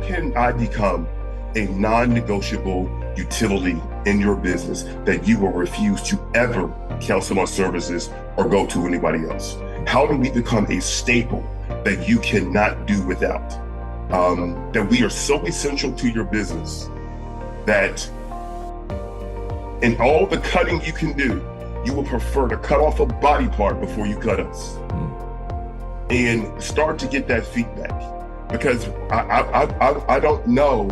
can I become a non-negotiable utility in your business that you will refuse to ever cancel on services or go to anybody else? How do we become a staple that you cannot do without? That we are so essential to your business that in all the cutting you can do, you will prefer to cut off a body part before you cut us. And start to get that feedback, because I don't know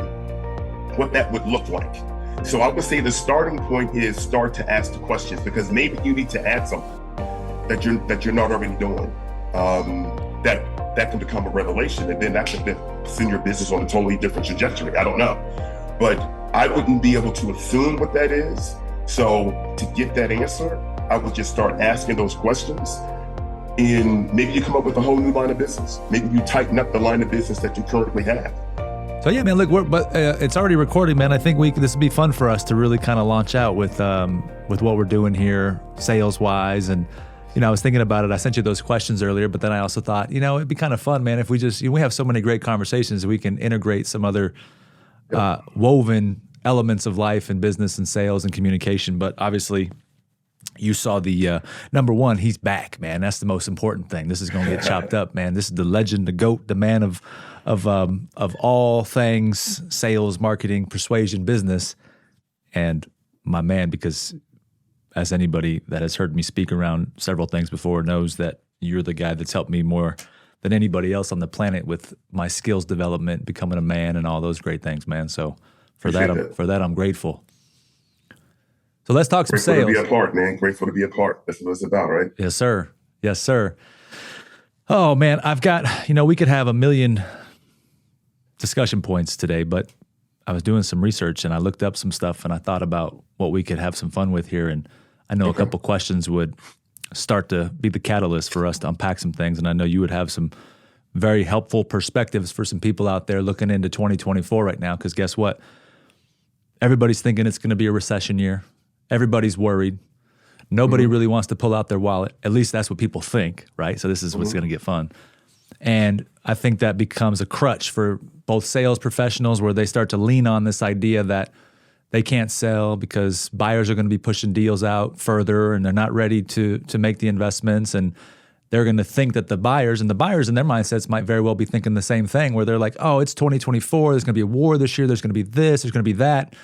what that would look like. So I would say the starting point is start to ask the questions, because maybe you need to add something that you're not already doing. That can become a revelation, and then that could send your business on a totally different trajectory. I don't know, but I wouldn't be able to assume what that is. So to get that answer, I would just start asking those questions. And maybe you come up with a whole new line of business. Maybe you tighten up the line of business that you currently have. So yeah, man, look, it's already recording, man. I think this would be fun for us to really kind of launch out with what we're doing here, sales wise. And I was thinking about it. I sent you those questions earlier, but then I also thought, it'd be kind of fun, man, if we have so many great conversations, we can integrate some other woven elements of life and business and sales and communication. But obviously, you saw the number one, he's back, man. That's the most important thing. This is going to get chopped up, man. This is the legend, the GOAT, the man of all things sales, marketing, persuasion, business, and my man. Because as anybody that has heard me speak around several things before knows that you're the guy that's helped me more than anybody else on the planet with my skills development, becoming a man, and all those great things, man. So for that, I'm grateful. So let's talk some sales. Grateful to be a part, man. Grateful to be a part. That's what it's about, right? Yes, sir. Yes, sir. Oh, man, I've got, we could have a million discussion points today, but I was doing some research and I looked up some stuff and I thought about what we could have some fun with here. And I know a couple questions would start to be the catalyst for us to unpack some things. And I know you would have some very helpful perspectives for some people out there looking into 2024 right now. Because guess what? Everybody's thinking it's going to be a recession year. Everybody's worried. Nobody really wants to pull out their wallet. At least that's what people think, right? So this is what's going to get fun. And I think that becomes a crutch for both sales professionals, where they start to lean on this idea that they can't sell because buyers are going to be pushing deals out further and they're not ready to make the investments. And they're going to think that the buyers in their mindsets might very well be thinking the same thing, where they're like, oh, it's 2024. There's going to be a war this year. There's going to be this. There's going to be that.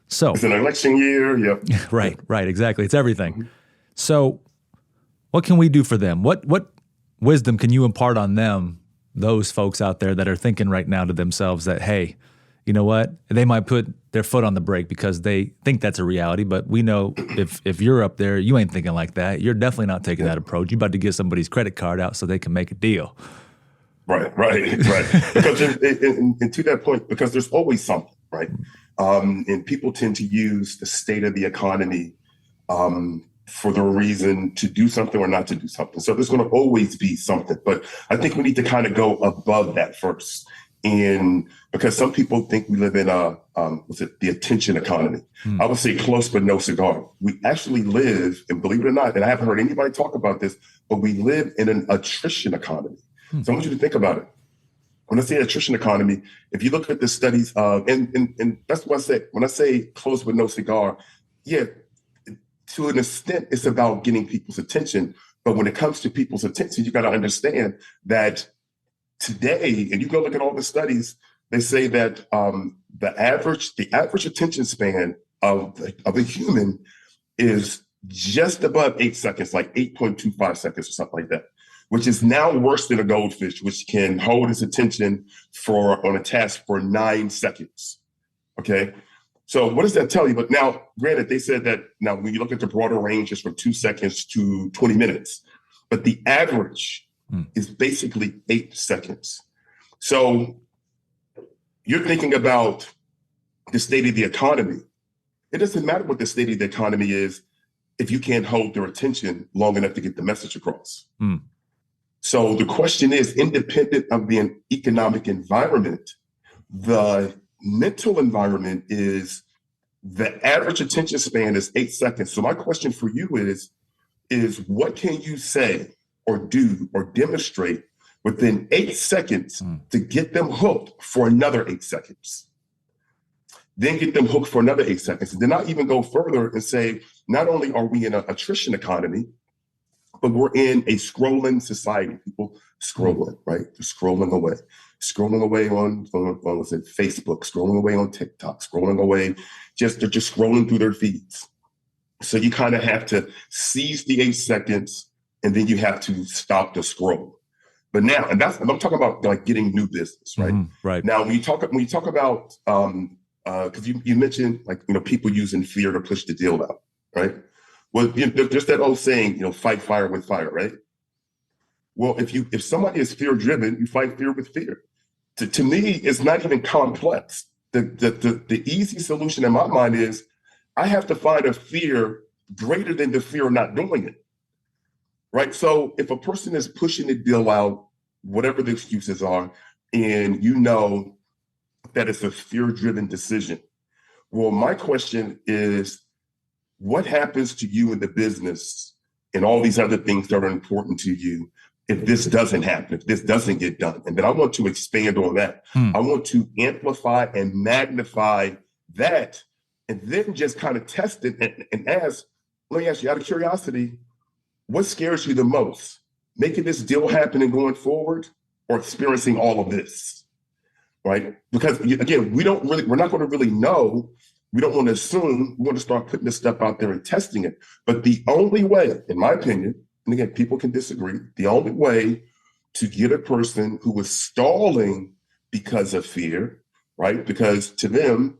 So it's an election year. Yep. Right. Exactly. It's everything. So what can we do for them? What wisdom can you impart on them, those folks out there that are thinking right now to themselves that, hey, you know what? They might put their foot on the brake because they think that's a reality. But we know if you're up there, you ain't thinking like that. You're definitely not taking that approach. You're about to get somebody's credit card out so they can make a deal. Right. Because and to that point, because there's always something, right? And people tend to use the state of the economy for the reason to do something or not to do something. So there's going to always be something. But I think we need to kind of go above that first. And because some people think we live in the attention economy. I would say close but no cigar. We actually live, and believe it or not, and I haven't heard anybody talk about this, but we live in an attrition economy. So I want you to think about it. When I say attrition economy, if you look at the studies and that's what I say, when I say close but no cigar, yeah, to an extent, it's about getting people's attention. But when it comes to people's attention, you got to understand that today, and you go look at all the studies, they say that the average attention span of a human is just above 8 seconds, like 8.25 seconds or something like that, which is now worse than a goldfish, which can hold its attention on a task for 9 seconds. Okay. So what does that tell you? But now, granted, they said that now when you look at the broader range, it's from 2 seconds to 20 minutes, but the average is basically 8 seconds. So you're thinking about the state of the economy. It doesn't matter what the state of the economy is if you can't hold their attention long enough to get the message across. So the question is, independent of the economic environment, the mental environment is the average attention span is 8 seconds. So my question for you is what can you say or do or demonstrate within 8 seconds to get them hooked for another 8 seconds. Then get them hooked for another 8 seconds. And then I even go further and say, not only are we in an attrition economy, but we're in a scrolling society. People scrolling, right? They're scrolling away on let's say Facebook, scrolling away on TikTok, scrolling away, they're just scrolling through their feeds. So you kind of have to seize the 8 seconds, and then you have to stop the scroll. But now, and I'm talking about like getting new business, right? Right. Now, when you talk about, because you mentioned like, people using fear to push the deal out, right? Well, there's that old saying, fight fire with fire, right? Well, if somebody is fear driven, you fight fear with fear. To me, it's not even complex. The easy solution in my mind is I have to find a fear greater than the fear of not doing it, right? So if a person is pushing the deal out, whatever the excuses are, and that it's a fear-driven decision, well, my question is, what happens to you in the business and all these other things that are important to you if this doesn't happen, if this doesn't get done? And then I want to expand on that. I want to amplify and magnify that, and then just kind of test it and ask, let me ask you out of curiosity, what scares you the most? Making this deal happen and going forward, or experiencing all of this, right? Because again, we're not going to really know. We don't want to assume. We want to start putting this stuff out there and testing it. But the only way, in my opinion, and again, people can disagree, the only way to get a person who is stalling because of fear, right? Because to them,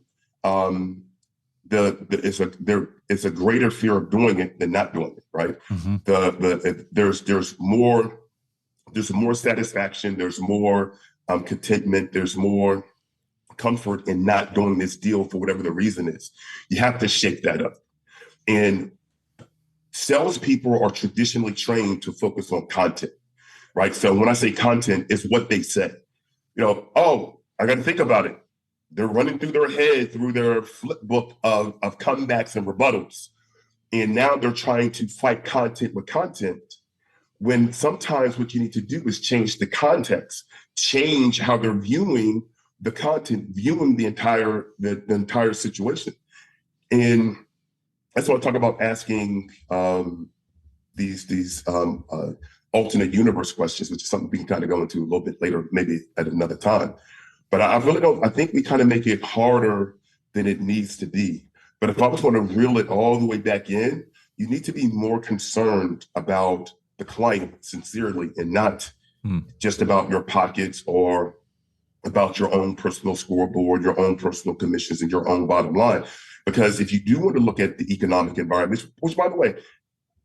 it's a greater fear of doing it than not doing it, right? There's more satisfaction, there's more contentment, there's more comfort in not doing this deal for whatever the reason is. You have to shake that up. And salespeople are traditionally trained to focus on content, right? So when I say content, it's what they say. I got to think about it. They're running through their head, through their flip book of comebacks and rebuttals. And now they're trying to fight content with content, when sometimes what you need to do is change the context, change how they're viewing the content, viewing the entire situation. And that's what I talk about, asking these alternate universe questions, which is something we can kind of go into a little bit later, maybe at another time. But I think we kind of make it harder than it needs to be. But if I was going to reel it all the way back in, you need to be more concerned about the client sincerely, and not just about your pockets or about your own personal scoreboard, your own personal commissions, and your own bottom line. Because if you do want to look at the economic environment, which by the way,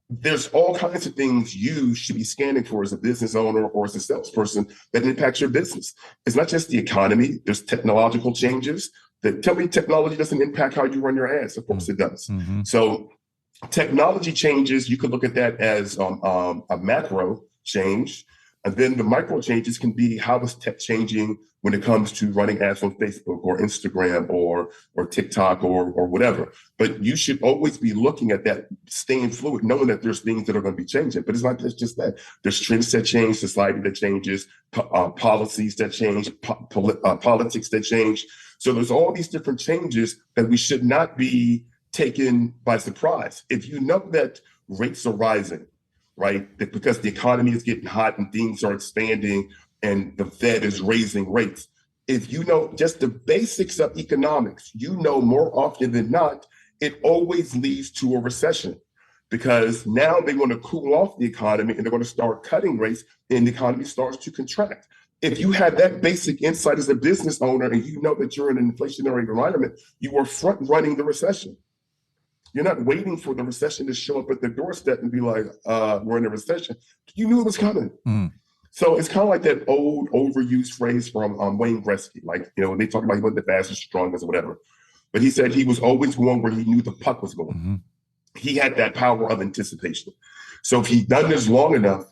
there's all kinds of things you should be scanning for as a business owner or as a salesperson that impacts your business. It's not just the economy. There's technological changes. Tell me technology doesn't impact how you run your ads. Of course it does. So technology changes, you could look at that as a macro change. And then the micro changes can be, how is tech changing when it comes to running ads on Facebook or Instagram or TikTok or whatever. But you should always be looking at that, staying fluid, knowing that there's things that are going to be changing. But it's not just that. There's trends that change, society that changes, policies that change, politics that change. So there's all these different changes that we should not be taken by surprise. If you know that rates are rising, right, that because the economy is getting hot and things are expanding and the Fed is raising rates, if you know just the basics of economics, you know more often than not, it always leads to a recession, because now they want to cool off the economy and they're going to start cutting rates and the economy starts to contract. If you have that basic insight as a business owner and you know that you're in an inflationary environment, you are front running the recession. You're not waiting for the recession to show up at the doorstep and be like, we're in a recession. You knew it was coming. So it's kind of like that old overused phrase from Wayne Gretzky. Like, they talk about he wasn't the fastest, strongest, or whatever. But he said he was always going where he knew the puck was going. He had that power of anticipation. So if he'd done this long enough,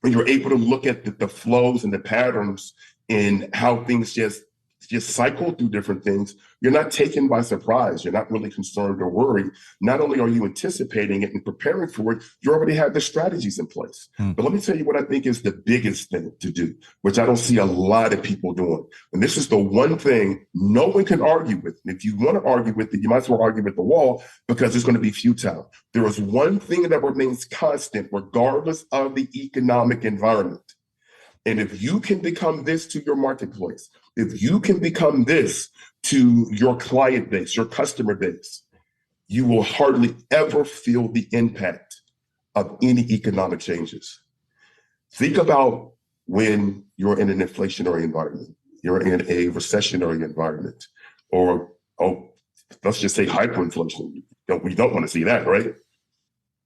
and you're able to look at the flows and the patterns in how things just you cycle through different things, you're not taken by surprise. You're not really concerned or worried. Not only are you anticipating it and preparing for it, you already have the strategies in place. But let me tell you what I think is the biggest thing to do, which I don't see a lot of people doing. And this is the one thing no one can argue with. And if you want to argue with it, you might as well argue with the wall, because it's going to be futile. There is one thing that remains constant regardless of the economic environment. And if you can become this to your marketplace, if you can become this to your client base, your customer base, you will hardly ever feel the impact of any economic changes. Think about when you're in an inflationary environment, you're in a recessionary environment, or, let's just say hyperinflation. We don't want to see that, right?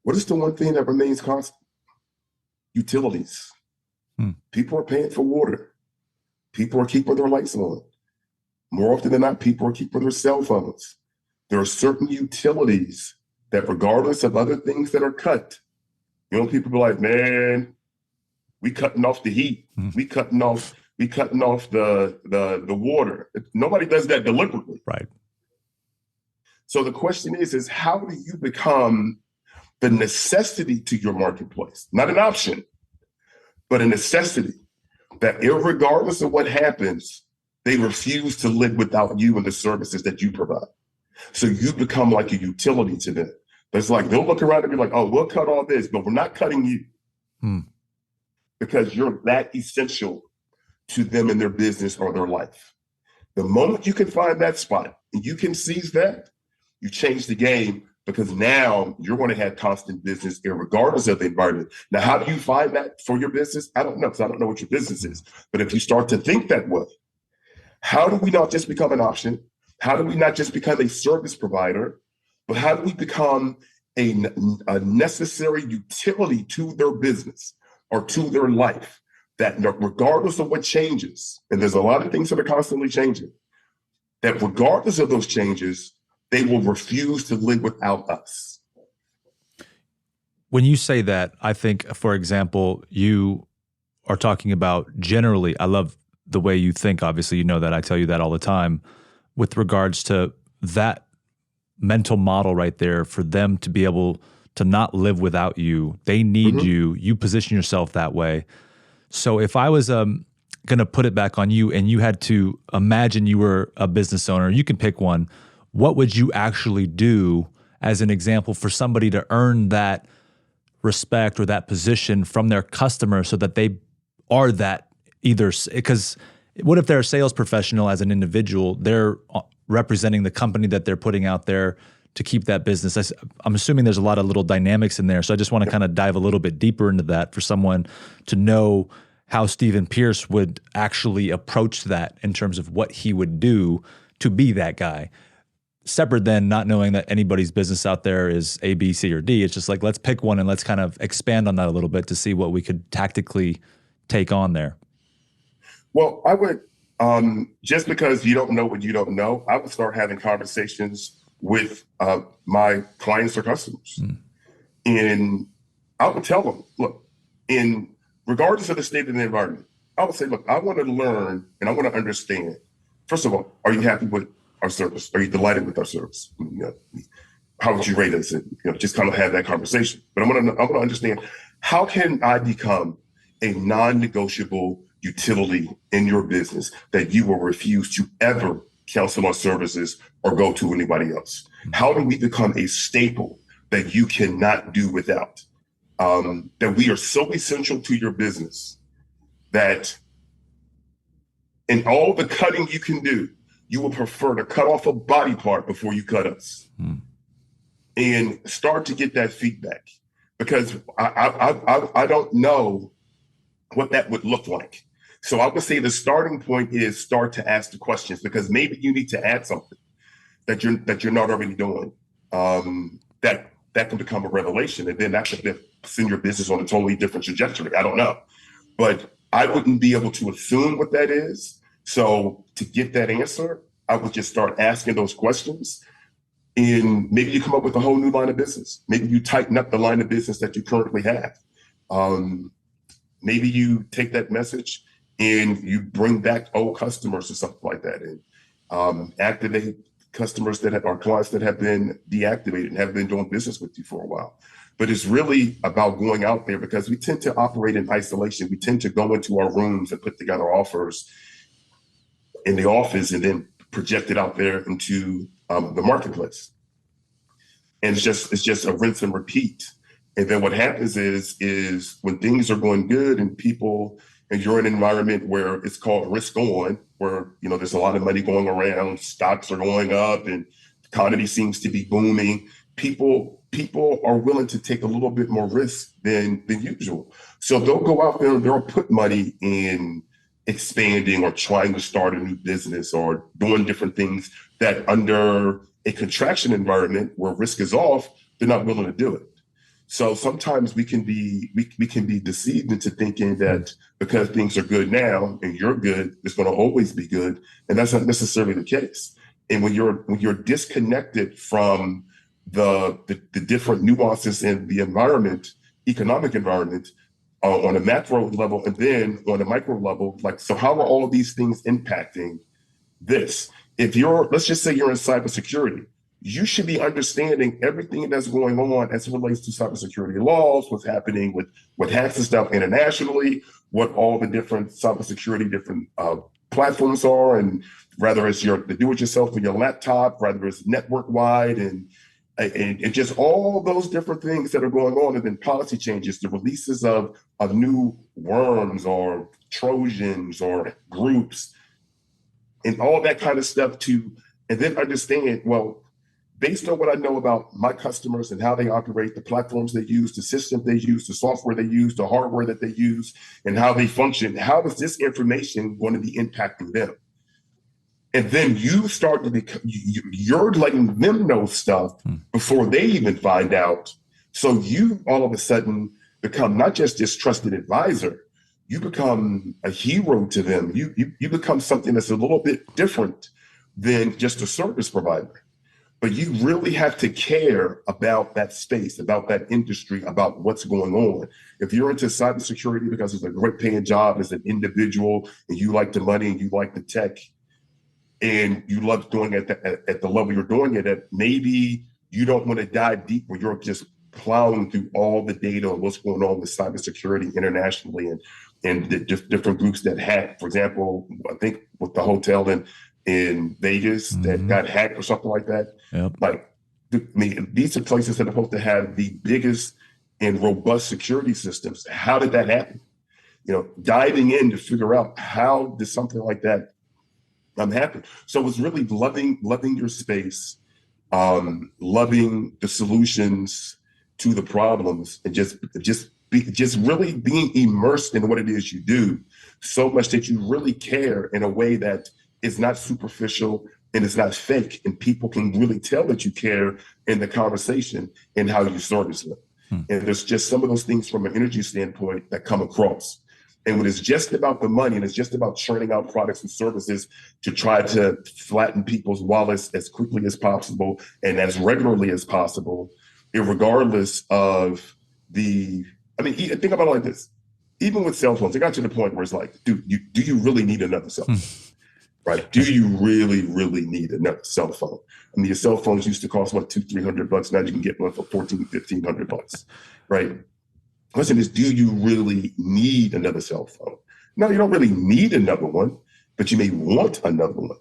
What is the one thing that remains constant? Utilities. People are paying for water. People are keeping their lights on. More often than not, people are keeping their cell phones. There are certain utilities that, regardless of other things that are cut, people be like, man, we cutting off the heat. We cutting off the water. Nobody does that deliberately. Right. So the question is how do you become the necessity to your marketplace? Not an option, but a necessity, that irregardless of what happens, they refuse to live without you and the services that you provide. So you become like a utility to them. It's like, they'll look around and be like, oh, we'll cut all this, but we're not cutting you. Because you're that essential to them in their business or their life. The moment you can find that spot and you can seize that, you change the game, because now you're going to have constant business regardless of the environment. Now, how do you find that for your business? I don't know, because I don't know what your business is. But if you start to think that way, how do we not just become an option? How do we not just become a service provider, but how do we become a necessary utility to their business or to their life, that regardless of what changes, and there's a lot of things that are constantly changing, that regardless of those changes, they will refuse to live without us. When you say that, I think, for example, you are talking about generally, I love the way you think. Obviously, you know that. I tell you that all the time with regards to that mental model right there, for them to be able to not live without you. They need you. You position yourself that way. So if I was going to put it back on you and you had to imagine you were a business owner, you can pick one, what would you actually do as an example for somebody to earn that respect or that position from their customer, so that they are that either? Because what if they're a sales professional as an individual? They're representing the company that they're putting out there to keep that business. I'm assuming there's a lot of little dynamics in there. So I just want to kind of dive a little bit deeper into that for someone to know how Stephen Pierce would actually approach that in terms of what he would do to be that guy. Separate than not knowing that anybody's business out there is A, B, C, or D. It's just like, let's pick one and let's kind of expand on that a little bit to see what we could tactically take on there. Well, I would, just because you don't know what you don't know, I would start having conversations with my clients or customers. And I would tell them, look, regardless of the state of the environment, I would say, look, I want to learn and I want to understand. First of all, are you happy with our service? Are you delighted with our service? How would you rate us? And just kind of have that conversation. But I want to understand, how can I become a non-negotiable utility in your business that you will refuse to ever cancel on services or go to anybody else? How do we become a staple that you cannot do without? That we are so essential to your business that in all the cutting you can do, you will prefer to cut off a body part before you cut us. And start to get that feedback, because I don't know what that would look like. So I would say the starting point is start to ask the questions, because maybe you need to add something that you're not already doing. That can become a revelation, and then that could send your business on a totally different trajectory. I don't know, but I wouldn't be able to assume what that is. So to get that answer, I would just start asking those questions, and maybe you come up with a whole new line of business. Maybe you tighten up the line of business that you currently have. Maybe you take that message and you bring back old customers or something like that, and activate customers that are clients that have been deactivated and have been doing business with you for a while. But it's really about going out there, because we tend to operate in isolation. We tend to go into our rooms and put together offers in the office and then project it out there into the marketplace. And it's just a rinse and repeat. And then what happens is when things are going good and you're in an environment where it's called risk on, where there's a lot of money going around, stocks are going up, and the economy seems to be booming. People are willing to take a little bit more risk than usual. So they'll go out there and they'll put money in expanding or trying to start a new business or doing different things that under a contraction environment where risk is off, they're not willing to do it. So sometimes we can be deceived into thinking that because things are good now and you're good, it's going to always be good, and that's not necessarily the case. And when you're disconnected from the different nuances in the environment, economic environment, on a macro level, and then on a micro level, so how are all of these things impacting this? Let's just say you're in cybersecurity, you should be understanding everything that's going on as it relates to cybersecurity laws, what's happening with hacks and stuff internationally, what all the different cybersecurity platforms are, and whether it's the do-it-yourself with your laptop, whether it's network-wide, and just all those different things that are going on, and then policy changes, the releases of new worms or Trojans or groups, and all that kind of stuff and then understand, well, based on what I know about my customers and how they operate, the platforms they use, the system they use, the software they use, the hardware that they use, and how they function, how is this information going to be impacting them? And then you start to you're letting them know stuff before they even find out. So you all of a sudden become not just this trusted advisor, you become a hero to them. You become something that's a little bit different than just a service provider. But you really have to care about that space, about that industry, about what's going on. If you're into cybersecurity because it's a great paying job as an individual, and you like the money and you like the tech, and you love doing it at the level you're doing it at, maybe you don't want to dive deep where you're just plowing through all the data on what's going on with cybersecurity internationally and the different groups that hack. For example, I think with the hotel in Vegas that got hacked or something like that. Yep. These are places that are supposed to have the biggest and robust security systems. How did that happen? Diving in to figure out how did something like that happen. So it's really loving your space, loving the solutions to the problems, and just really being immersed in what it is you do, so much that you really care in a way that is not superficial and it's not fake, and people can really tell that you care in the conversation and how you service them. And there's just some of those things from an energy standpoint that come across. And when it's just about the money and it's just about churning out products and services to try to flatten people's wallets as quickly as possible and as regularly as possible, regardless of think about it like this. Even with cell phones, it got to the point where it's like, dude, do you really need another cell phone? Right? Do you really, really need another cell phone? Your cell phones used to cost $200-$300. Now you can get one for $1,400-$1,500, right? The question is, do you really need another cell phone? No, you don't really need another one, but you may want another one.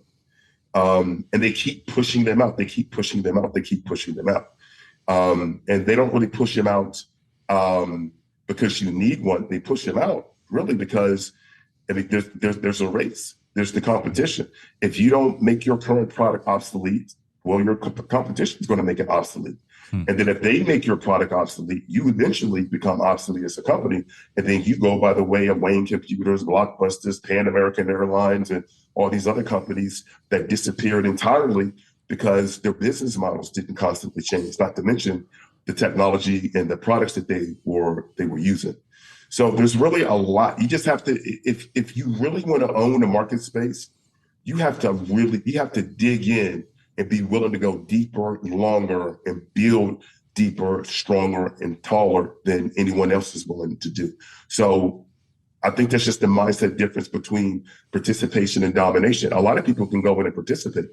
And they keep pushing them out. They keep pushing them out. They keep pushing them out. And they don't really push them out because you need one. They push them out really because there's a race. There's the competition. If you don't make your current product obsolete, well, your competition is going to make it obsolete. And then if they make your product obsolete, you eventually become obsolete as a company. And then you go by the way of Wayne Computers, Blockbusters, Pan American Airlines, and all these other companies that disappeared entirely because their business models didn't constantly change, not to mention the technology and the products that they were using. So there's really a lot. You just have to, if you really want to own a market space, you have to dig in and be willing to go deeper, longer, and build deeper, stronger, and taller than anyone else is willing to do. So I think that's just the mindset difference between participation and domination. A lot of people can go in and participate,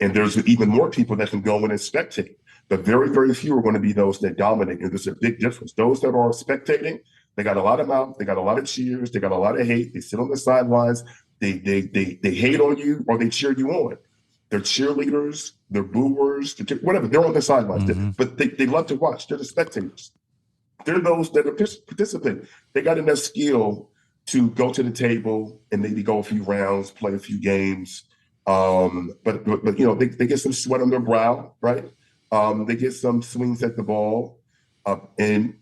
and there's even more people that can go in and spectate. But very, very few are going to be those that dominate. And there's a big difference. Those that are spectating, they got a lot of mouth, they got a lot of cheers, they got a lot of hate. They sit on the sidelines, they hate on you, or they cheer you on. They're cheerleaders, they're booers, whatever. They're on the sidelines, but they love to watch. They're the spectators. They're those that are participating. They got enough skill to go to the table and maybe go a few rounds, play a few games. But you know, they get some sweat on their brow, right? They get some swings at the ball, and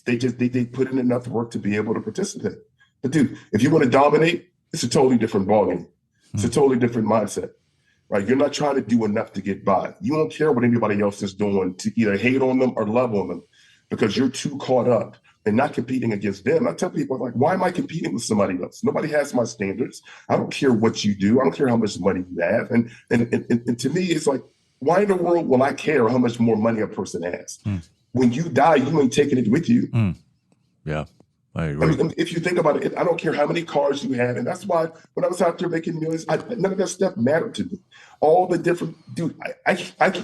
they put in enough work to be able to participate. But dude, if you want to dominate, it's a totally different ballgame. It's a totally different mindset, right? You're not trying to do enough to get by. You don't care what anybody else is doing to either hate on them or love on them, because you're too caught up and not competing against them. I tell people, like, why am I competing with somebody else? Nobody has my standards. I don't care what you do. I don't care how much money you have. And to me, it's like, why in the world will I care how much more money a person has? When you die, you ain't taking it with you. Yeah, I agree. I mean, if you think about it, I don't care how many cars you have. And that's why when I was out there making millions, none of that stuff mattered to me. All the different, dude,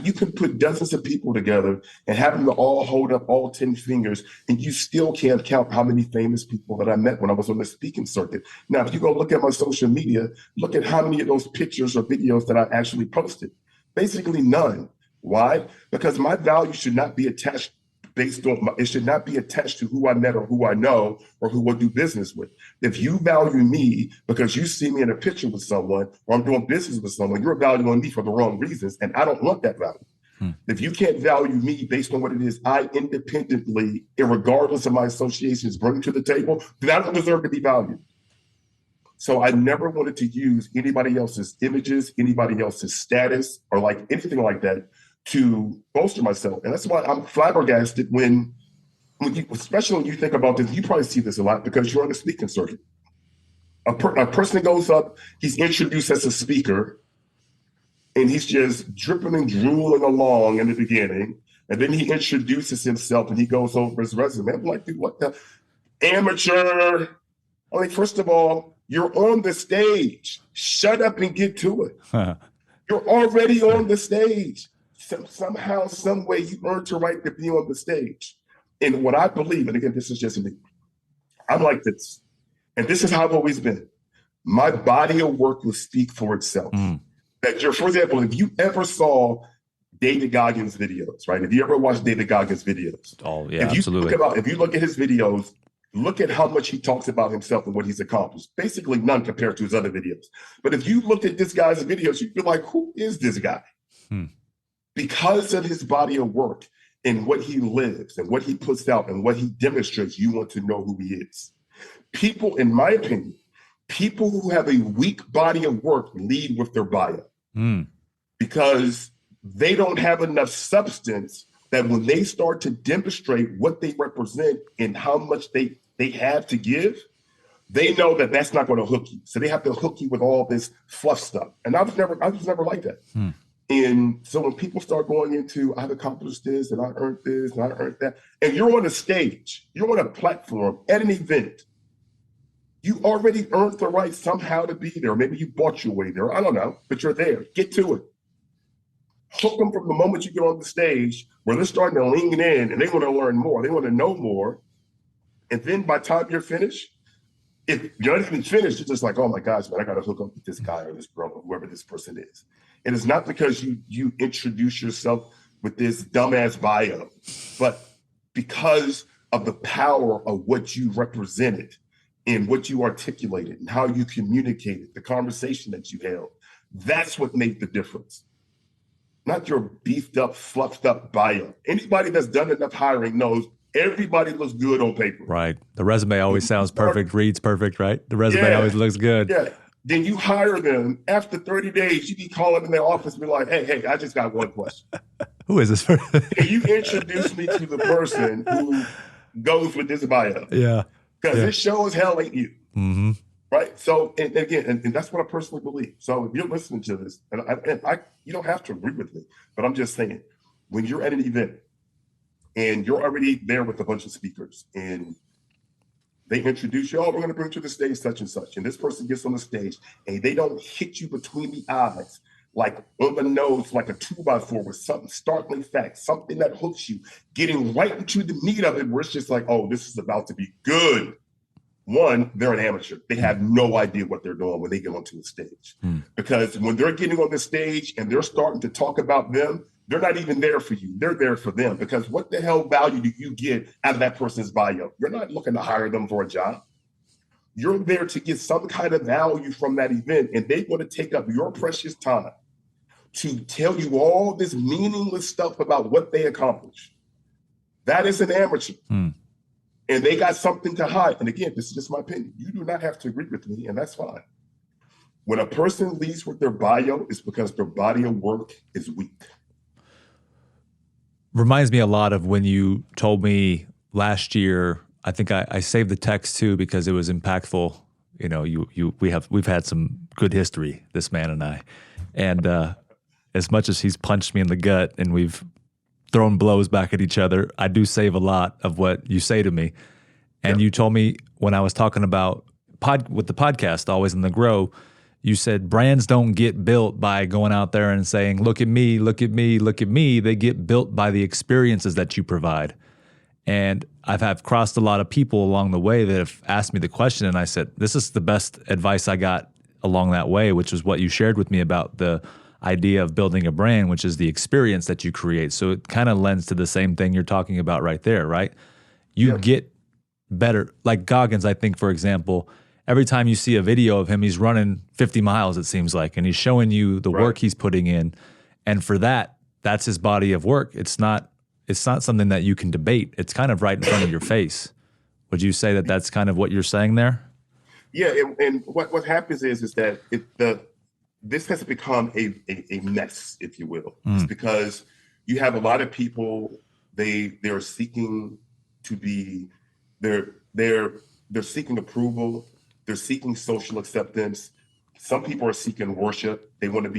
you can put dozens of people together and have them to all hold up all 10 fingers, and you still can't count how many famous people that I met when I was on the speaking circuit. Now, if you go look at my social media, look at how many of those pictures or videos that I actually posted. Basically none. Why? Because my value should not be attached it should not be attached to who I met or who I know or who I do business with. If you value me because you see me in a picture with someone or I'm doing business with someone, you're valuing me for the wrong reasons, and I don't want that value. If you can't value me based on what it is I independently, regardless of my associations, bring to the table, then I don't deserve to be valued. So I never wanted to use anybody else's images, anybody else's status, or like anything like that to bolster myself. And that's why I'm flabbergasted when you, especially when you think about this, you probably see this a lot because you're on the speaking circuit. A person goes up, he's introduced as a speaker, and he's just dripping and drooling along in the beginning. And then he introduces himself and he goes over his resume. I'm like, dude, what the amateur? I mean, first of all, you're on the stage. Shut up and get to it. You're already on the stage. Somehow, some way, you earned your right to be on the stage. And what I believe, and again, this is just me, I'm like this, and this is how I've always been. My body of work will speak for itself. That for example, if you ever saw David Goggins' videos, right? If you ever watched David Goggins' videos, absolutely. If you look at his videos, look at how much he talks about himself and what he's accomplished. Basically none compared to his other videos. But if you looked at this guy's videos, you'd be like, who is this guy? Because of his body of work and what he lives and what he puts out and what he demonstrates, you want to know who he is. People, in my opinion, people who have a weak body of work lead with their bio because they don't have enough substance that when they start to demonstrate what they represent and how much they have to give, they know that that's not going to hook you. So they have to hook you with all this fluff stuff. And I was never like that. And so when people start going into, I've accomplished this and I earned this and I earned that, and you're on a stage, you're on a platform at an event, you already earned the right somehow to be there. Maybe you bought your way there. I don't know, but you're there. Get to it. Hook them from the moment you get on the stage where they're starting to lean in and they want to learn more. They want to know more. And then by the time you're finished, if you're not even finished, you're just like, oh my gosh, man, I got to hook up with this guy or this girl or whoever this person is. And it's not because you introduce yourself with this dumbass bio, but because of the power of what you represented and what you articulated and how you communicated, the conversation that you held. That's what made the difference. Not your beefed up, fluffed up bio. Anybody that's done enough hiring knows everybody looks good on paper. Right. The resume always sounds perfect, reads perfect, right? The resume always looks good. Yeah. Then you hire them. After 30 days, you be calling in their office and be like, hey, I just got one question. Who is this person? Can you introduce me to the person who goes with this bio? Yeah. Because it sure as hell ain't you. Mm-hmm. Right. So, and again, and that's what I personally believe. So if you're listening to this, and I, you don't have to agree with me, but I'm just saying, when you're at an event and you're already there with a bunch of speakers and They introduce you, oh, we're going to bring you to the stage such and such. And this person gets on the stage and they don't hit you between the eyes, like on the nose, like a 2x4 with something startling fact, something that hooks you, getting right into the meat of it, where it's just like, oh, this is about to be good. One, they're an amateur. They have no idea what they're doing when they get onto the stage. Because when they're getting on the stage and they're starting to talk about them, they're not even there for you. They're there for them. Because what the hell value do you get out of that person's bio? You're not looking to hire them for a job. You're there to get some kind of value from that event, and they want to take up your precious time to tell you all this meaningless stuff about what they accomplished. That is an amateur. And they got something to hide. And again, this is just my opinion. You do not have to agree with me, and that's fine. When a person leaves with their bio, it's because their body of work is weak. Reminds me a lot of when you told me last year. I think I saved the text too because it was impactful. You know, we've had some good history, this man and I. And as much as he's punched me in the gut and we've thrown blows back at each other, I do save a lot of what you say to me. And you told me when I was talking about with the podcast, Always in the Grow, you said brands don't get built by going out there and saying, look at me, look at me, look at me. They get built by the experiences that you provide. And I've crossed a lot of people along the way that have asked me the question, and I said, this is the best advice I got along that way, which is what you shared with me about the idea of building a brand, which is the experience that you create. So it kind of lends to the same thing you're talking about right there, right? You get better. Like Goggins, I think, for example, every time you see a video of him, he's running 50 miles, it seems like, and he's showing you the work he's putting in. And for that's his body of work. It's not something that you can debate. It's kind of right in front of your face. Would you say that that's kind of what you're saying there? Yeah, and what happens is that this has become a mess, if you will. It's because you have a lot of people, they're seeking to be, they're seeking approval, they're seeking social acceptance. Some people are seeking worship. They want to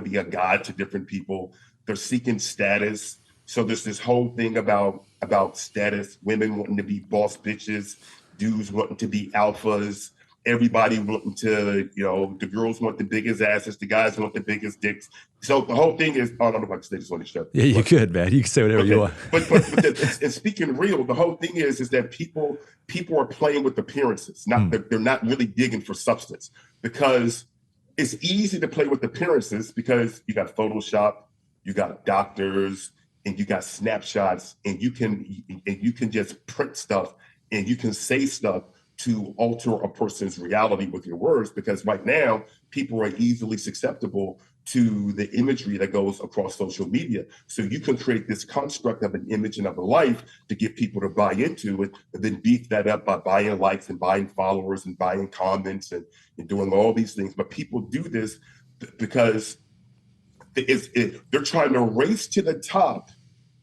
be a god to different people. They're seeking status. So there's this whole thing about status, women wanting to be boss bitches, dudes wanting to be alphas, everybody wanting to, the girls want the biggest asses, the guys want the biggest dicks. So the whole thing is, I don't know if I can say this on the show. Yeah, you could, man. You can say whatever you want. But and speaking real, the whole thing is that people are playing with appearances. They're not really digging for substance, because it's easy to play with appearances because you got Photoshop, you got doctors, and you got snapshots, and you can just print stuff and you can say stuff to alter a person's reality with your words, because right now people are easily susceptible to the imagery that goes across social media. So you can create this construct of an image and of a life to get people to buy into it, and then beat that up by buying likes and buying followers and buying comments and doing all these things. But people do this because they're trying to race to the top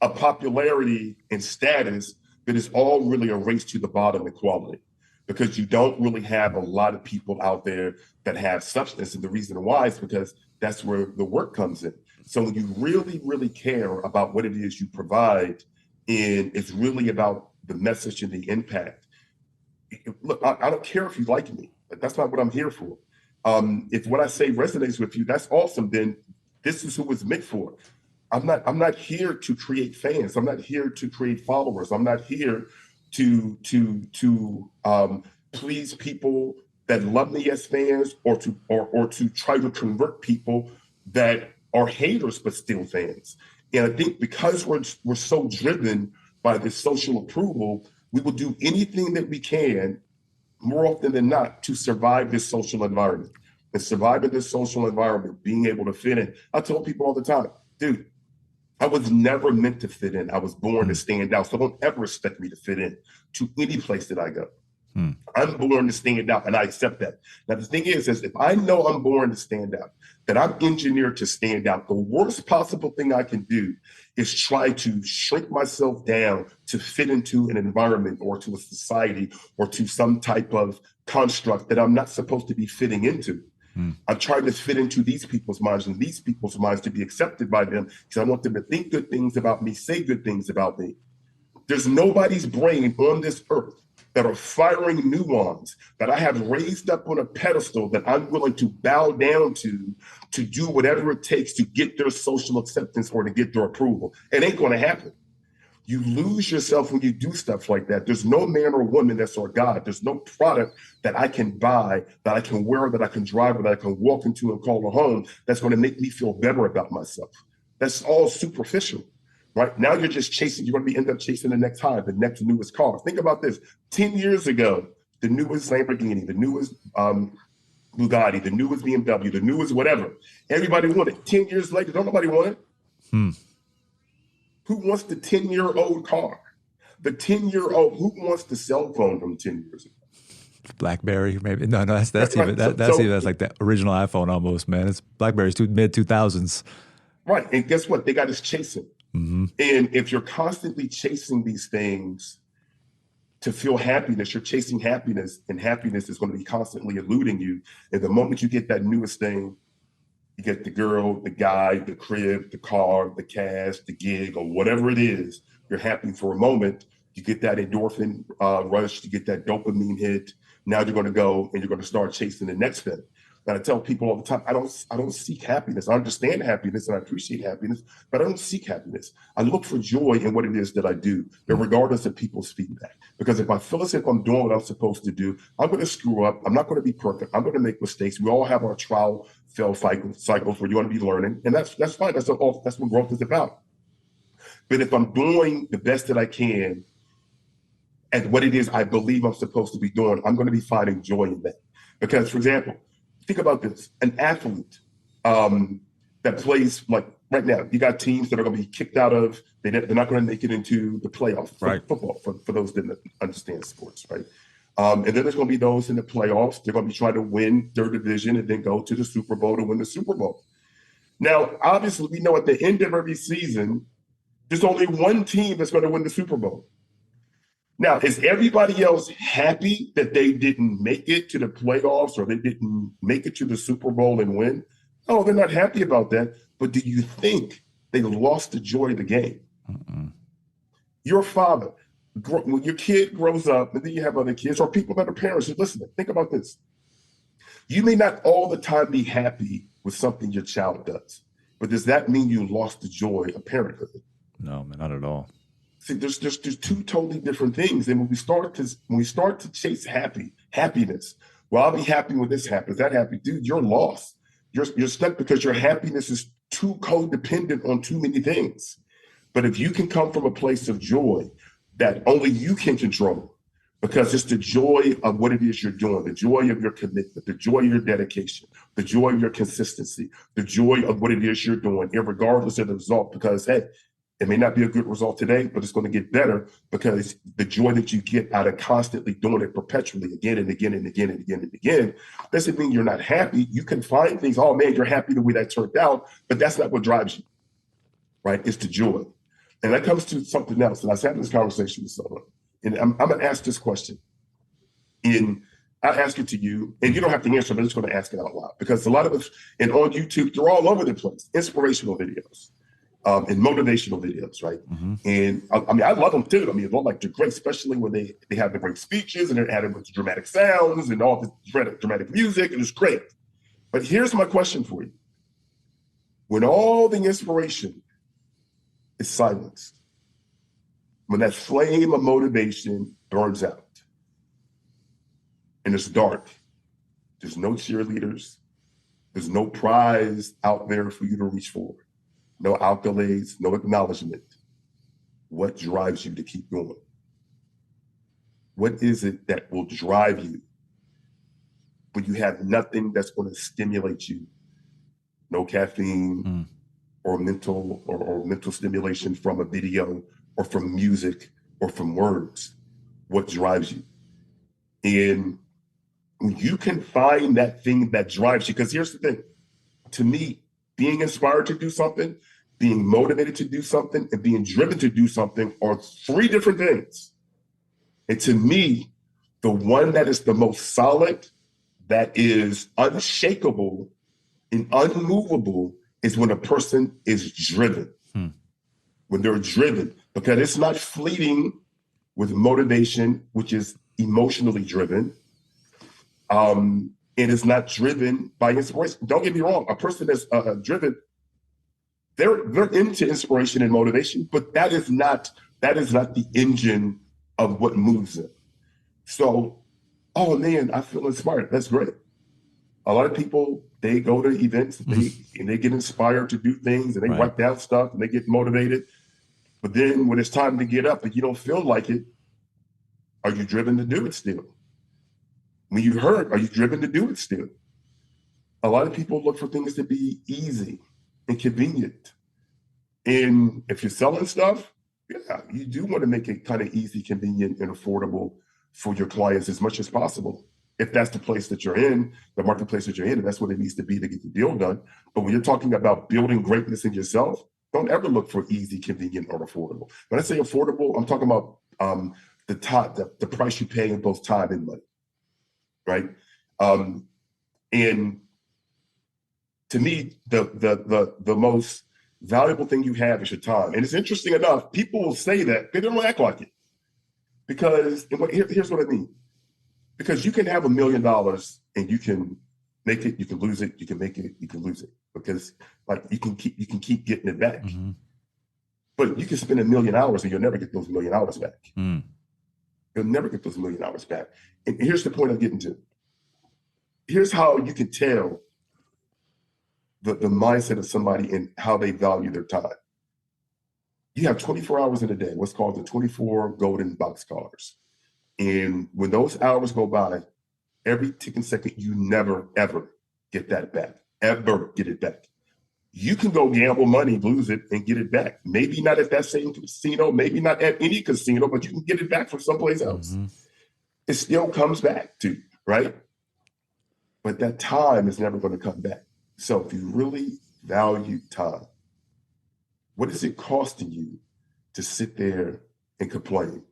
of popularity and status that is all really a race to the bottom in quality, because you don't really have a lot of people out there that have substance. And the reason why is because that's where the work comes in. So when you really, really care about what it is you provide, and it's really about the message and the impact. Look, I don't care if you like me. That's not what I'm here for. If what I say resonates with you, that's awesome. Then this is who it's meant for. I'm not here to create fans. I'm not here to create followers. I'm not here to please people that love me as fans, or to try to convert people that are haters but still fans. And I think because we're so driven by this social approval, we will do anything that we can, more often than not, to survive this social environment. And surviving this social environment, being able to fit in. I tell people all the time, dude, I was never meant to fit in. I was born to stand out. So don't ever expect me to fit in to any place that I go. I'm born to stand out, and I accept that. Now, the thing is if I know I'm born to stand out, that I'm engineered to stand out, the worst possible thing I can do is try to shrink myself down to fit into an environment or to a society or to some type of construct that I'm not supposed to be fitting into. I'm trying to fit into these people's minds and these people's minds to be accepted by them, because I want them to think good things about me, say good things about me. There's nobody's brain on this earth that are firing new ones that I have raised up on a pedestal that I'm willing to bow down to do whatever it takes to get their social acceptance or to get their approval. It ain't going to happen. You lose yourself when you do stuff like that. There's no man or woman that's our God. There's no product that I can buy, that I can wear, that I can drive, that I can walk into and call a home that's going to make me feel better about myself. That's all superficial, right? Now you're just chasing, you're going to end up chasing the next high, the next newest car. Think about this. 10 years ago, the newest Lamborghini, the newest Bugatti, the newest BMW, the newest whatever. Everybody wanted. 10 years later, don't nobody want it. Who wants the 10-year-old car? The 10-year-old, who wants the cell phone from 10 years ago? BlackBerry, maybe. No, that's even that's like the original iPhone almost, man. It's BlackBerry's mid 2000s. Right, and guess what? They got us chasing. And if you're constantly chasing these things to feel happiness, you're chasing happiness, and happiness is going to be constantly eluding you. And the moment you get that newest thing, you get the girl, the guy, the crib, the car, the cash, the gig, or whatever it is. You're happy for a moment. You get that endorphin rush, you get that dopamine hit. Now you're going to go and you're going to start chasing the next thing. And I tell people all the time, I don't seek happiness. I understand happiness and I appreciate happiness, but I don't seek happiness. I look for joy in what it is that I do, regardless of people's feedback. Because if I feel as if I'm doing what I'm supposed to do, I'm going to screw up. I'm not going to be perfect. I'm going to make mistakes. We all have our trial, fail cycles where you want to be learning, and that's fine. That's what growth is about. But if I'm doing the best that I can at what it is I believe I'm supposed to be doing, I'm going to be finding joy in that. Because, for example, think about this: an athlete that plays, like right now, you got teams that are going to be kicked out of. They're not going to make it into the playoffs for football. For those that don't understand sports, right? And then there's going to be those in the playoffs. They're going to be trying to win their division and then go to the Super Bowl to win the Super Bowl. Now, obviously, we know at the end of every season, there's only one team that's going to win the Super Bowl. Now, is everybody else happy that they didn't make it to the playoffs or they didn't make it to the Super Bowl and win? No, they're not happy about that. But do you think they lost the joy of the game? Your father, when your kid grows up, and then you have other kids or people that are parents who listen, think about this. You may not all the time be happy with something your child does, but does that mean you lost the joy of parenthood? No, man, not at all. See, there's two totally different things. And when we start to chase happiness, well, I'll be happy when this happens, that happens, dude, you're lost. You're stuck because your happiness is too codependent on too many things. But if you can come from a place of joy that only you can control, because it's the joy of what it is you're doing, the joy of your commitment, the joy of your dedication, the joy of your consistency, the joy of what it is you're doing, regardless of the result, because, hey, it may not be a good result today, but it's going to get better because the joy that you get out of constantly doing it perpetually again and again and again and again and again doesn't mean you're not happy. You can find things, oh man, you're happy the way that turned out, but that's not what drives you, right? It's the joy. And that comes to something else. And I was having this conversation with someone, and I'm going to ask this question. I'll ask it to you, and you don't have to answer, but I'm just going to ask it out loud because a lot of us, and on YouTube, they're all over the place, inspirational videos. And motivational videos, right? And I mean, I love them too. I mean, they're great, especially when they have the great speeches and they're added with dramatic sounds and all this dramatic music, and it's great. But here's my question for you. When all the inspiration is silenced, when that flame of motivation burns out and it's dark, there's no cheerleaders, there's no prize out there for you to reach for. No accolades, no acknowledgement. What drives you to keep going? What is it that will drive you when you have nothing that's going to stimulate you? No caffeine or mental stimulation from a video or from music or from words. What drives you? And when you can find that thing that drives you, because here's the thing, to me, being inspired to do something, being motivated to do something, and being driven to do something are three different things. And to me, the one that is the most solid, that is unshakable and unmovable is when a person is driven. When they're driven, because it's not fleeting with motivation, which is emotionally driven, and is not driven by inspiration. Don't get me wrong. A person that's driven, they're into inspiration and motivation, but that is not the engine of what moves them. So, oh man, I feel inspired. That's great. A lot of people, they go to events and they get inspired to do things, and they write down stuff and they get motivated. But then when it's time to get up and you don't feel like it, are you driven to do it still? When you hurt, are you driven to do it still? A lot of people look for things to be easy and convenient. And if you're selling stuff, yeah, you do want to make it kind of easy, convenient, and affordable for your clients as much as possible. If that's the place that you're in, the marketplace that you're in, and that's what it needs to be to get the deal done. But when you're talking about building greatness in yourself, don't ever look for easy, convenient, or affordable. When I say affordable, I'm talking about the price you pay in both time and money, right? And to me, the most valuable thing you have is your time. And it's interesting enough, people will say that, they don't act like it. Because here's what I mean. Because you can have $1 million and you can make it, you can lose it, you can make it, you can lose it. Because like you can keep getting it back. Mm-hmm. But you can spend 1 million hours and you'll never get those 1 million hours back. Mm. You'll never get those 1 million hours back. And here's the point I'm getting to. Here's how you can tell the mindset of somebody and how they value their time. You have 24 hours in a day, what's called the 24 golden boxcars. And when those hours go by, every ticking second, you never, ever get that back. Ever get it back. You can go gamble money, lose it, and get it back. Maybe not at that same casino, maybe not at any casino, but you can get it back from someplace else. Mm-hmm. It still comes back to you, right? But that time is never going to come back. So if you really value time, what is it costing you to sit there and complain,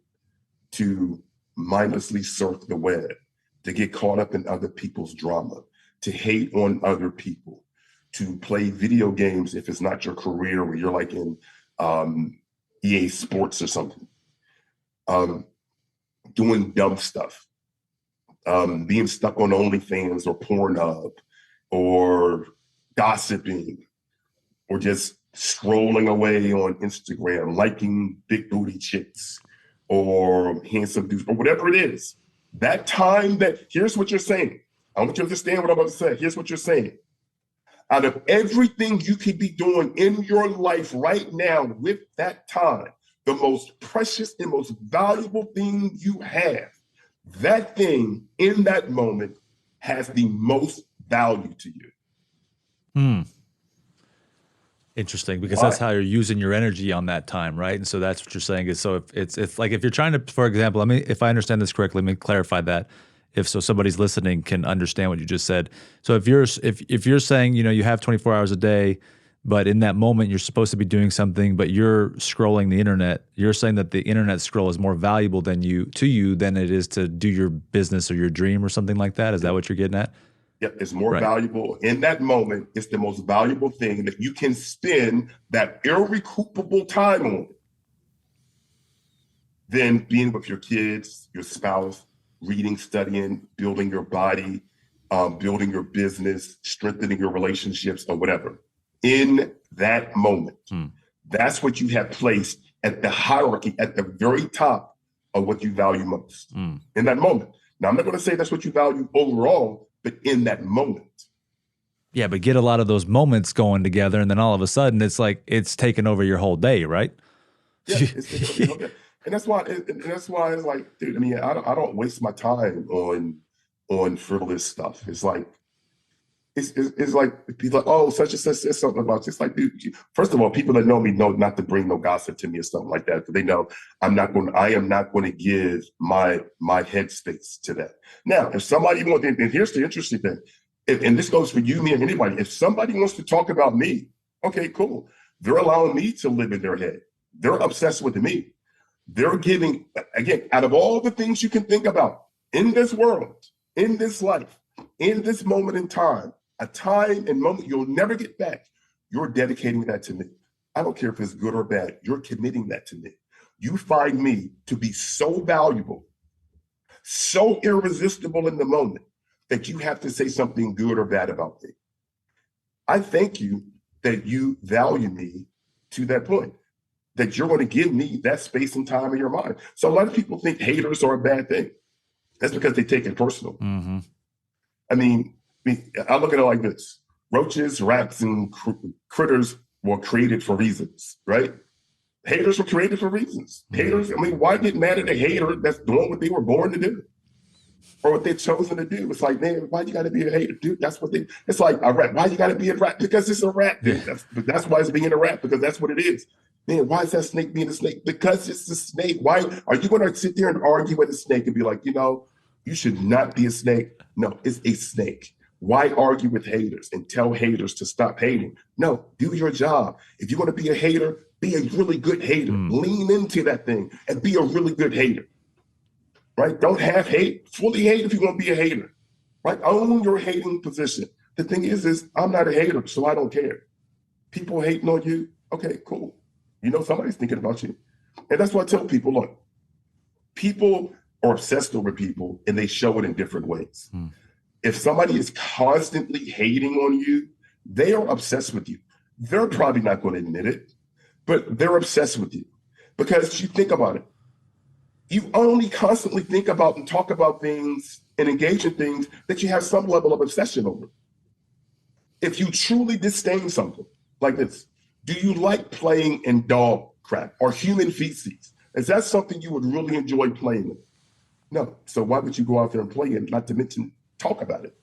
to mindlessly surf the web, to get caught up in other people's drama, to hate on other people, to play video games if it's not your career, where you're like in EA Sports or something, doing dumb stuff, being stuck on OnlyFans or Pornhub, or gossiping, or just scrolling away on Instagram, liking big booty chicks or handsome dudes, or whatever it is. That time here's what you're saying. I want you to understand what I'm about to say. Here's what you're saying. Out of everything you could be doing in your life right now with that time, the most precious and most valuable thing you have, that thing in that moment has the most value to you. Interesting, because that's how you're using your energy on that time, right? And so that's what you're saying is, so if it's like, if you're trying to, for example, if I understand this correctly, let me clarify that. If somebody's listening can understand what you just said. So if you're saying, you have 24 hours a day, but in that moment you're supposed to be doing something, but you're scrolling the internet, you're saying that the internet scroll is more valuable than it is to do your business or your dream or something like that. Is that what you're getting at? Yep, it's more valuable in that moment. It's the most valuable thing that you can spend that irrecoupable time on than being with your kids, your spouse, reading, studying, building your body, building your business, strengthening your relationships, or whatever. In that moment, that's what you have placed at the hierarchy, at the very top of what you value most in that moment. Now, I'm not going to say that's what you value overall, but in that moment. Yeah, but get a lot of those moments going together, and then all of a sudden it's like it's taken over your whole day, right? Yeah, it's taken over your whole day. And that's why it's like, dude, I don't waste my time on frivolous stuff. It's like, it's like people like, oh, such and such says something about you. It's like, dude, first of all, people that know me know not to bring no gossip to me or something like that. But they know I am not going to give my headspace to that. Now, if somebody wants, and here's the interesting thing, and this goes for you, me, and anybody. If somebody wants to talk about me, okay, cool. They're allowing me to live in their head. They're obsessed with me. They're giving, again, out of all the things you can think about in this world, in this life, in this moment in time, a time and moment you'll never get back, you're dedicating that to me. I don't care if it's good or bad. You're committing that to me. You find me to be so valuable, so irresistible in the moment that you have to say something good or bad about me. I thank you that you value me to that point, that you're going to give me that space and time in your mind. So a lot of people think haters are a bad thing. That's because they take it personal. Mm-hmm. I mean, I look at it like this. Roaches, rats, and critters were created for reasons, right? Haters were created for reasons. Haters, I mean, why get mad at a hater that's doing what they were born to do? Or what they've chosen to do? It's like, man, why you got to be a hater, dude? That's what it's like a rat. Why you got to be a rat? Because it's a rat. That's why it's being a rat, because that's what it is. Man, why is that snake being a snake? Because it's a snake. Why are you going to sit there and argue with a snake and be like, you should not be a snake? No, it's a snake. Why argue with haters and tell haters to stop hating? No, do your job. If you're going to be a hater, be a really good hater. Lean into that thing and be a really good hater. Right? Don't have hate. Fully hate if you want to be a hater. Right? Own your hating position. The thing is I'm not a hater, so I don't care. People hating on you. Okay, cool. Somebody's thinking about you. And that's why I tell people, look, people are obsessed over people and they show it in different ways. If somebody is constantly hating on you, they are obsessed with you. They're probably not going to admit it, but they're obsessed with you. Because you think about it. You only constantly think about and talk about things and engage in things that you have some level of obsession over. If you truly disdain something like this, do you like playing in dog crap or human feces? Is that something you would really enjoy playing with? No. So why would you go out there and play it, not to mention talk about it?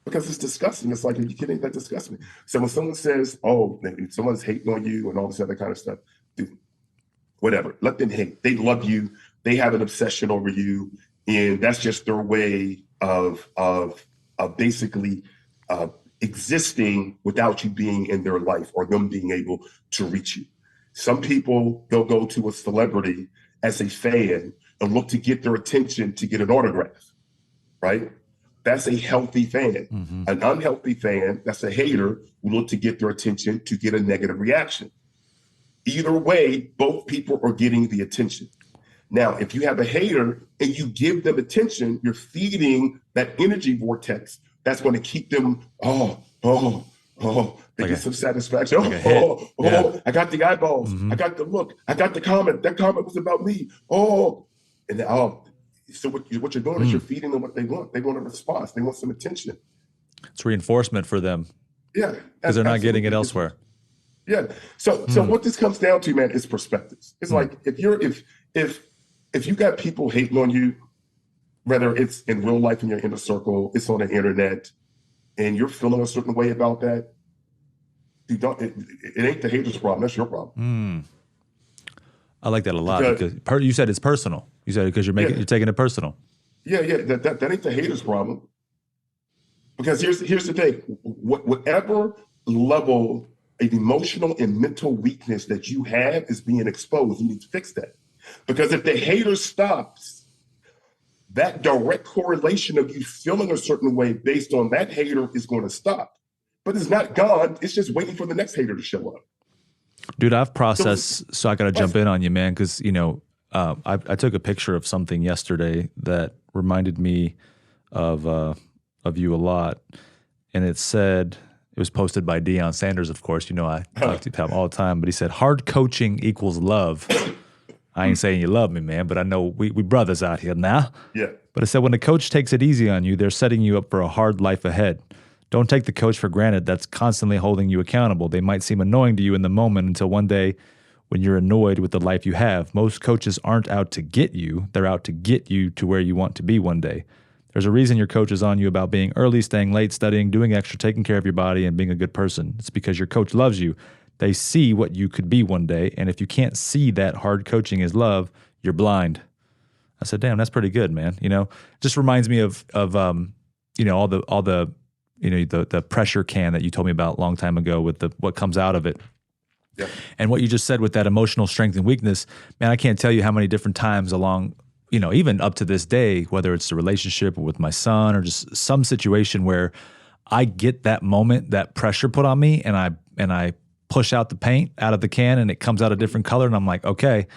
Because it's disgusting. It's like, are you kidding? That disgusts me. So when someone says, oh, someone's hating on you and all this other kind of stuff, dude, whatever. Let them hate. They love you. They have an obsession over you, and that's just their way of basically existing without you being in their life or them being able to reach you. Some people, they'll go to a celebrity as a fan and look to get their attention to get an autograph, right? That's a healthy fan. Mm-hmm. An unhealthy fan, that's a hater who look to get their attention to get a negative reaction. Either way, both people are getting the attention. Now, if you have a hater and you give them attention, you're feeding that energy vortex that's going to keep them, they get some satisfaction. I got the eyeballs. Mm-hmm. I got the look. I got the comment. That comment was about me. So what you're doing is you're feeding them what they want. They want a response. They want some attention. It's reinforcement for them. Yeah. Because they're not getting it elsewhere. Yeah. So what this comes down to, man, is perspectives. It's like if you got people hating on you, whether it's in real life in your inner circle, it's on the internet, and you're feeling a certain way about that, it ain't the hater's problem. That's your problem. I like that a lot because you said it's personal. You said it because you're taking it personal. Yeah. That ain't the hater's problem. Because here's the thing: whatever level of emotional and mental weakness that you have is being exposed. You need to fix that. Because if the hater stops, that direct correlation of you feeling a certain way based on that hater is going to stop. But it's not gone. It's just waiting for the next hater to show up. Dude, I've processed, so I got to jump in on you, man, because, I took a picture of something yesterday that reminded me of you a lot. And it said, it was posted by Deion Sanders, of course. I talk to him all the time, but he said, hard coaching equals love. I ain't saying you love me, man, but I know we brothers out here now. Yeah. But it said when the coach takes it easy on you, they're setting you up for a hard life ahead. Don't take the coach for granted that's constantly holding you accountable. They might seem annoying to you in the moment until one day when you're annoyed with the life you have. Most coaches aren't out to get you. They're out to get you to where you want to be one day. There's a reason your coach is on you about being early, staying late, studying, doing extra, taking care of your body, and being a good person. It's because your coach loves you. They see what you could be one day, and if you can't see that hard coaching is love, you're blind. I said, damn, that's pretty good, man. Just reminds me of all the the pressure can that you told me about a long time ago with what comes out of it. Yeah. And what you just said with that emotional strength and weakness, man, I can't tell you how many different times along, even up to this day, whether it's the relationship with my son or just some situation where I get that moment, that pressure put on me, and I push out the paint out of the can and it comes out a different color. And I'm like, okay,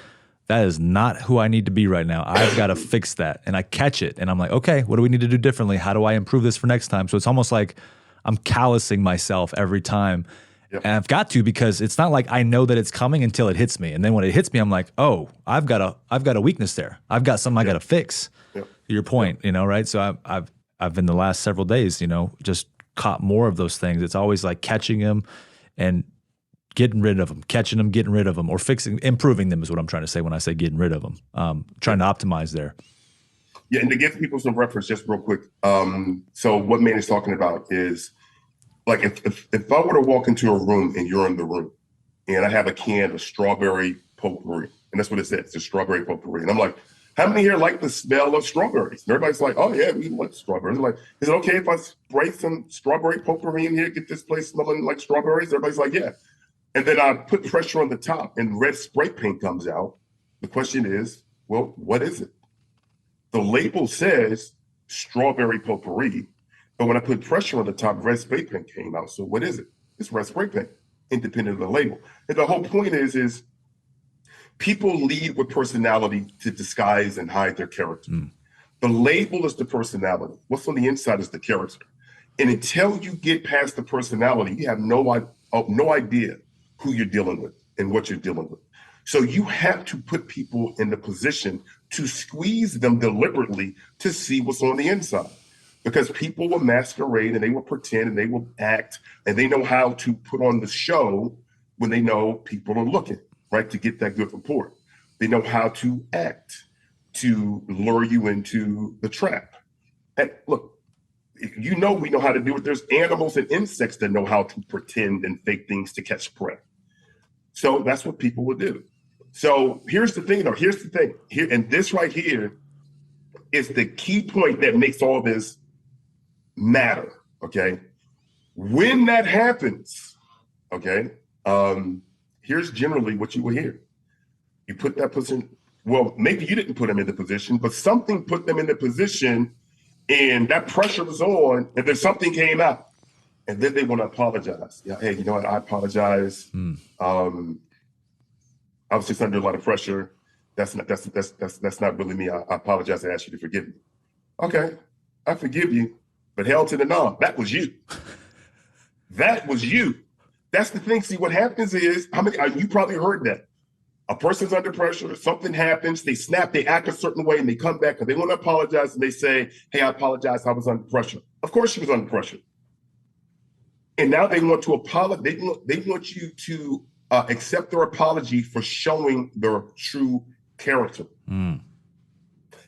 that is not who I need to be right now. I've got to fix that. And I catch it and I'm like, okay, what do we need to do differently? How do I improve this for next time? So it's almost like I'm callousing myself every time. Yep. And I've got to, because it's not like I know that it's coming until it hits me. And then when it hits me, I'm like, oh, I've got a weakness there. I've got something I got to fix. Yep. To your point, right? So I've in the last several days, just caught more of those things. It's always like catching them and getting rid of them, catching them, getting rid of them, or improving them is what I'm trying to say when I say getting rid of them. Trying to optimize there. Yeah, and to give people some reference, just real quick. So what man is talking about is, like, if I were to walk into a room and you're in the room, and I have a can of strawberry potpourri, and that's what it says, it's a strawberry potpourri, and I'm like, how many here like the smell of strawberries? And everybody's like, oh yeah, we like strawberries. I'm like, is it okay if I spray some strawberry potpourri in here, get this place smelling like strawberries? Everybody's like, yeah. And then I put pressure on the top and red spray paint comes out. The question is, well, what is it? The label says strawberry potpourri, but when I put pressure on the top, red spray paint came out. So what is it? It's red spray paint, independent of the label. And the whole point is people lead with personality to disguise and hide their character. The label is the personality. What's on the inside is the character. And until you get past the personality, you have no idea who you're dealing with and what you're dealing with. So you have to put people in the position to squeeze them deliberately to see what's on the inside. Because people will masquerade and they will pretend and they will act and they know how to put on the show when they know people are looking, right, to get that good report. They know how to act to lure you into the trap. And look, we know how to do it. There's animals and insects that know how to pretend and fake things to catch prey. So that's what people will do. So here's the thing, though. Here's the thing. Here, and this right here is the key point that makes all this matter. Okay. When that happens, okay, here's generally what you will hear. You put that person, well, maybe you didn't put them in the position, but something put them in the position and that pressure was on, and then something came out. And then they want to apologize. Yeah, hey, you know what? I apologize. I was just under a lot of pressure. That's not really me. I apologize. I ask you to forgive me. Okay, I forgive you, but hell to the no. That was you. That was you. That's the thing. See, what happens is, you probably heard that. A person's under pressure, something happens, they snap, they act a certain way, and they come back and they want to apologize and they say, hey, I apologize, I was under pressure. Of course she was under pressure. And now they want to apologize. They want you to accept their apology for showing their true character.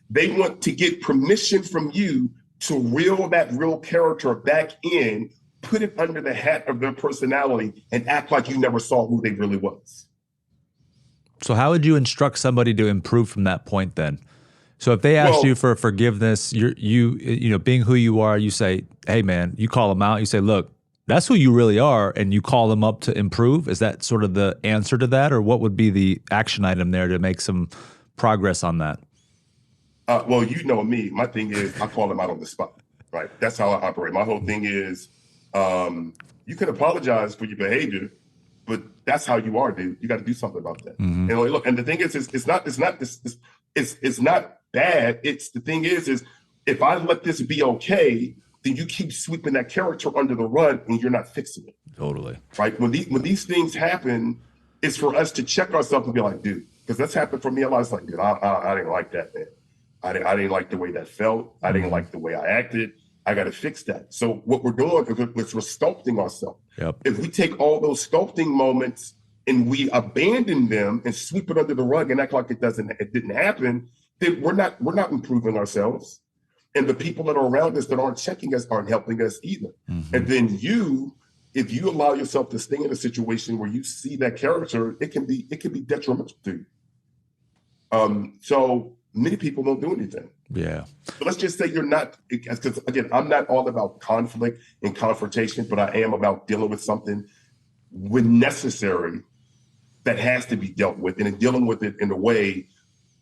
They want to get permission from you to reel that real character back in, put it under the hat of their personality, and act like you never saw who they really was. So how would you instruct somebody to improve from that point then? So if they asked you for forgiveness, you being who you are, you say, hey man, you call them out, you say, look, that's who you really are, and you call them up to improve? Is that sort of the answer to that, or what would be the action item there to make some progress on that? Well, you know me. My thing is I call them out on the spot, right? That's how I operate. My whole thing is you can apologize for your behavior, but that's how you are, dude. You got to do something about that. And look, and the thing is it's not bad. It's the thing is if I let this be okay, then you keep sweeping that character under the rug and you're not fixing it. Totally. Right? When these things happen, it's for us to check ourselves and be like, dude, because that's happened for me a lot. It's like, dude, I didn't like that, man. I didn't like the way that felt. I didn't like the way I acted. I got to fix that. So what we're doing is we're sculpting ourselves. Yep. If we take all those sculpting moments and we abandon them and sweep it under the rug and act like it didn't happen, then we're not improving ourselves. And the people that are around us that aren't checking us aren't helping us either. And then if you allow yourself to stay in a situation where you see that character, it can be detrimental to you. So many people don't do anything. Yeah. So let's just say you're not, because again, I'm not all about conflict and confrontation, but I am about dealing with something when necessary that has to be dealt with, and dealing with it in a way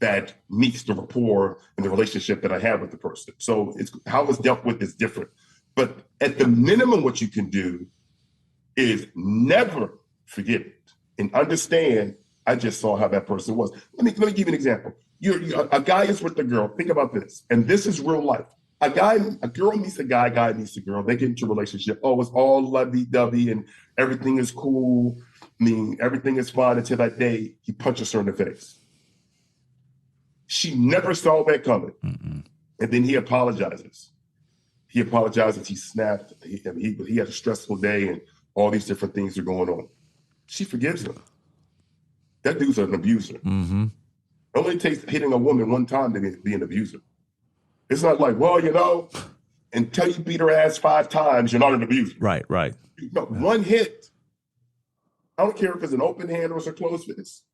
that meets the rapport and the relationship that I have with the person. So it's how it's dealt with is different. But at the minimum, what you can do is never forget it and understand I just saw how that person was. Let me give you an example. A guy is with a girl. Think about this, and this is real life. A girl meets a guy meets a girl. They get into a relationship. Oh, it's all lovey-dovey and everything is cool. I mean, everything is fine until that day he punches her in the face. She never saw that coming. Mm-mm. And then he apologizes. He snapped. He had a stressful day and all these different things are going on. She forgives him. That dude's an abuser. Mm-hmm. It only takes hitting a woman one time to be an abuser. It's not like, well, until you beat her ass 5 times, you're not an abuser. Right. No, one hit. I don't care if it's an open hand or it's a closed fist.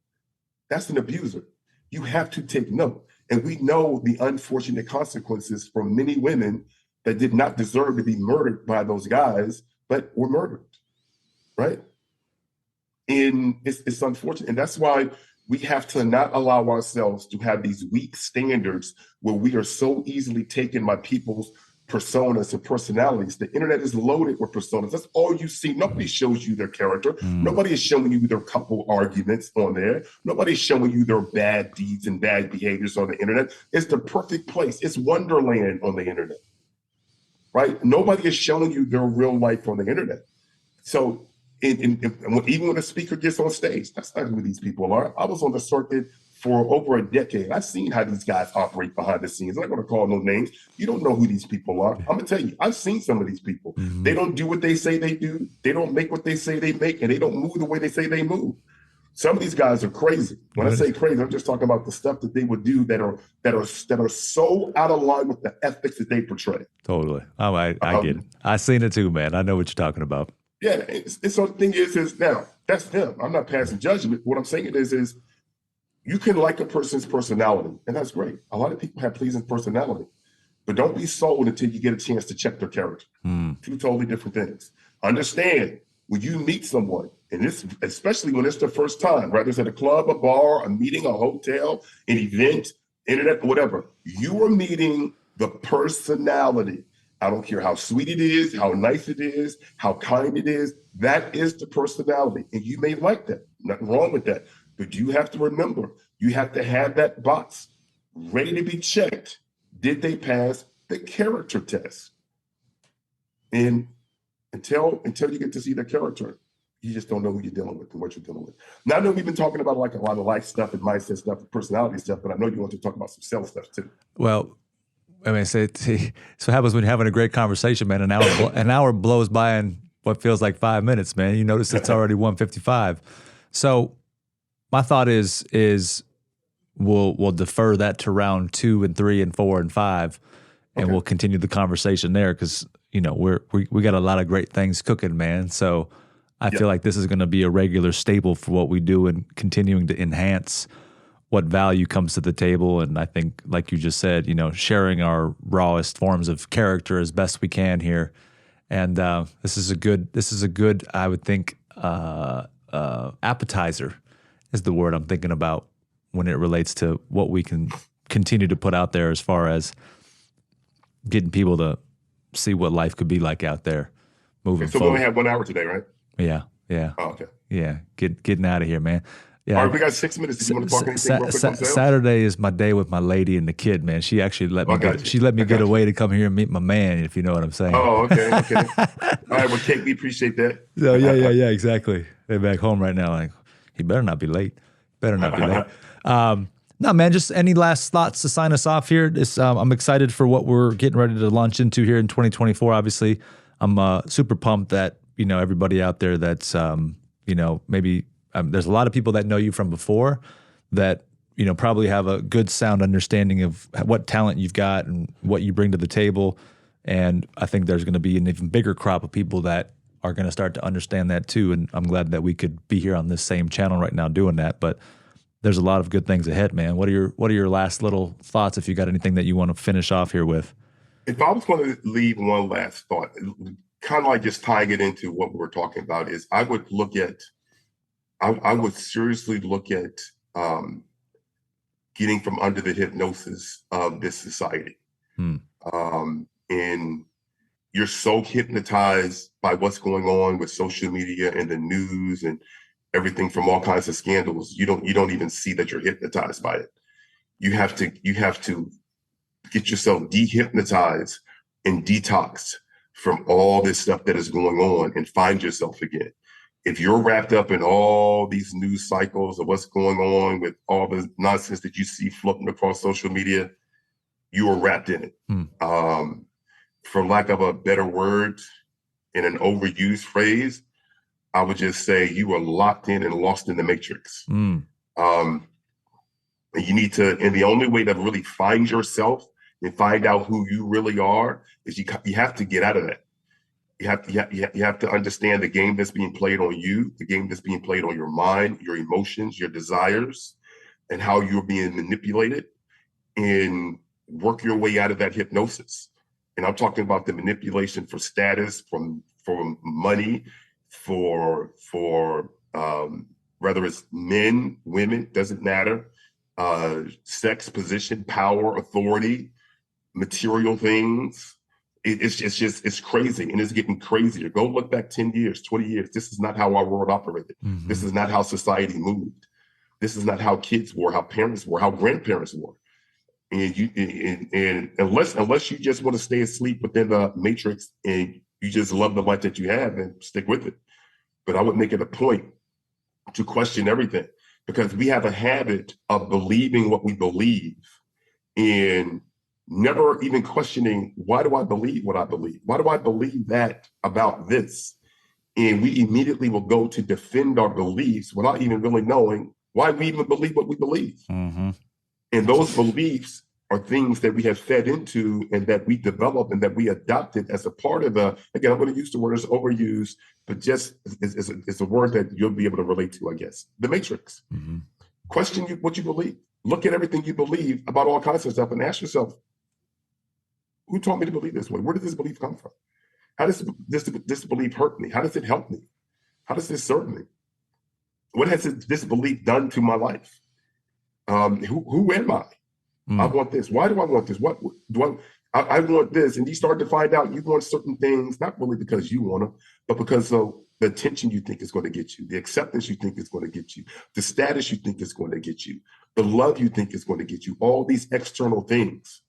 That's an abuser. You have to take note. And we know the unfortunate consequences for many women that did not deserve to be murdered by those guys, but were murdered, right? And it's unfortunate. And that's why we have to not allow ourselves to have these weak standards where we are so easily taken by people's personas and personalities. The internet is loaded with personas. That's all you see. Nobody shows you their character. Nobody is showing you their couple arguments on there. Nobody's showing you their bad deeds and bad behaviors on the internet. It's the perfect place. It's Wonderland on the internet, right? Nobody is showing you their real life on the internet. So even when a speaker gets on stage, that's not who these people are. I was on the circuit for over a decade. I've seen how these guys operate behind the scenes. I'm not going to call no names. You don't know who these people are. I'm going to tell you, I've seen some of these people. Mm-hmm. They don't do what they say they do. They don't make what they say they make, and they don't move the way they say they move. Some of these guys are crazy. When I say crazy, I'm just talking about the stuff that they would do that are so out of line with the ethics that they portray. Totally. Oh, I get it. I've seen it too, man. I know what you're talking about. Yeah. And so the thing is now, that's them. I'm not passing judgment. What I'm saying is you can like a person's personality, and that's great. A lot of people have pleasing personality, but don't be sold until you get a chance to check their character. Two totally different things. Understand, when you meet someone, and this, especially when it's the first time, whether it's at a club, a bar, a meeting, a hotel, an event, internet, whatever, you are meeting the personality. I don't care how sweet it is, how nice it is, how kind it is. That is the personality. And you may like that. Nothing wrong with that. But you have to remember, you have to have that box ready to be checked. Did they pass the character test? And until you get to see their character, you just don't know who you're dealing with and what you're dealing with. Now, I know we've been talking about like a lot of life stuff and mindset stuff and personality stuff, but I know you want to talk about some sales stuff too. Well, I mean, so what happens when you're having a great conversation, man? An hour blows by in what feels like 5 minutes, man. You notice it's already 1:55. So my thought is we'll defer that to round 2 and 3 and 4 and 5, and we'll continue the conversation there because we got a lot of great things cooking, man. So I feel like this is going to be a regular staple for what we do and continuing to enhance what value comes to the table. And I think, like you just said, sharing our rawest forms of character as best we can here. And this is a good, I would think, appetizer is the word I'm thinking about when it relates to what we can continue to put out there as far as getting people to see what life could be like out there moving forward. So we only have 1 hour today, right? Yeah. Oh, okay. Yeah, getting out of here, man. Yeah. All right, we got 6 minutes. Did you want to talk anything real quick on sales? Saturday is my day with my lady and the kid, man. She actually let me get away to come here and meet my man, if you know what I'm saying. Oh, okay. All right, well, Kate, we appreciate that. So, yeah, exactly. They're back home right now. Like, he better not be late. No, man, just any last thoughts to sign us off here? I'm excited for what we're getting ready to launch into here in 2024. Obviously, I'm super pumped that, everybody out there that's, maybe there's a lot of people that know you from before that, probably have a good sound understanding of what talent you've got and what you bring to the table. And I think there's going to be an even bigger crop of people that are going to start to understand that too. And I'm glad that we could be here on this same channel right now doing that. But there's a lot of good things ahead, man. What are your last little thoughts, if you got anything that you want to finish off here with? If I was going to leave one last thought, kind of like just tying it into what we're talking about, is I would seriously look at getting from under the hypnosis of this society. And you're so hypnotized by what's going on with social media and the news, and everything from all kinds of scandals. You don't even see that you're hypnotized by it. You have to get yourself dehypnotized and detoxed from all this stuff that is going on and find yourself again. If you're wrapped up in all these news cycles of what's going on with all the nonsense that you see floating across social media, you are wrapped in it. For lack of a better word, in an overused phrase, I would just say you are locked in and lost in the matrix. And you need to, and the only way to really find yourself and find out who you really are is you have to get out of that. You have to understand the game that's being played on you, the game that's being played on your mind, your emotions, your desires, and how you're being manipulated, and work your way out of that hypnosis. And I'm talking about the manipulation for status, for money, for whether it's men, women, doesn't matter, sex, position, power, authority, material things. It's crazy, and it's getting crazier. Go look back 10 years, 20 years. This is not how our world operated. This is not how society moved. This is not how kids were, how parents were, how grandparents were. And unless you just want to stay asleep within the matrix and you just love the life that you have, and stick with it. But I would make it a point to question everything, because we have a habit of believing what we believe and never even questioning, why do I believe what I believe? Why do I believe that about this? And we immediately will go to defend our beliefs without even really knowing why we even believe what we believe. And those beliefs are things that we have fed into and that we develop and that we adopted as a part of again, I'm going to use the word as overused, but just it's a word that you'll be able to relate to, I guess. The matrix. Question what you believe. Look at everything you believe about all kinds of stuff and ask yourself, who taught me to believe this way? Where did this belief come from? How does this belief hurt me? How does it help me? How does this serve me? What has this belief done to my life? Who am I? I want this. Why do I want this? What do I want this? And you start to find out you want certain things, not really because you want them, but because of the attention you think is going to get you, the acceptance you think is going to get you, the status you think is going to get you, the love you think is going to get you, all these external things.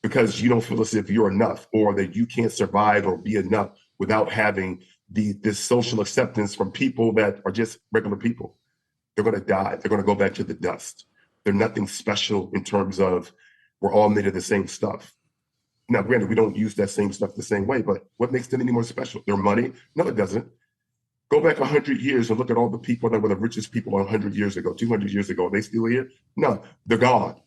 Because you don't feel as if you're enough, or that you can't survive or be enough without having this social acceptance from people that are just regular people. They're going to die. They're going to go back to the dust. They're nothing special in terms of we're all made of the same stuff. Now, granted, we don't use that same stuff the same way, but what makes them any more special? Their money? No, it doesn't. Go back 100 years and look at all the people that were the richest people 100 years ago, 200 years ago. Are they still here? No, they're gone.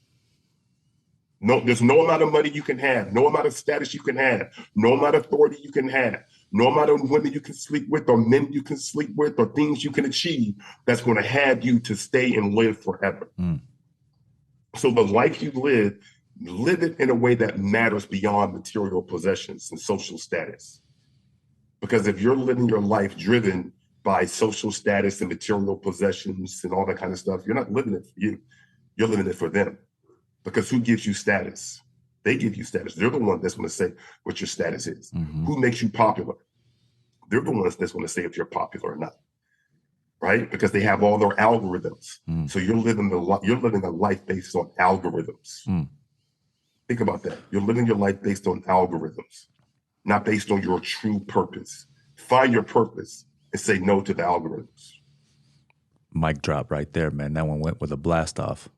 No, there's no amount of money you can have, no amount of status you can have, no amount of authority you can have, no amount of women you can sleep with or men you can sleep with or things you can achieve that's going to have you to stay and live forever. So the life you live it in a way that matters beyond material possessions and social status. Because if you're living your life driven by social status and material possessions and all that kind of stuff, you're not living it for you. You're living it for them. Because who gives you status? They give you status. They're the one that's going to say what your status is. Who makes you popular? They're the ones that's going to say if you're popular or not, right? Because they have all their algorithms. So you're living a life based on algorithms. Think about that. You're living your life based on algorithms, not based on your true purpose. Find your purpose and say no to the algorithms. Mic drop right there, man. That one went with a blast off.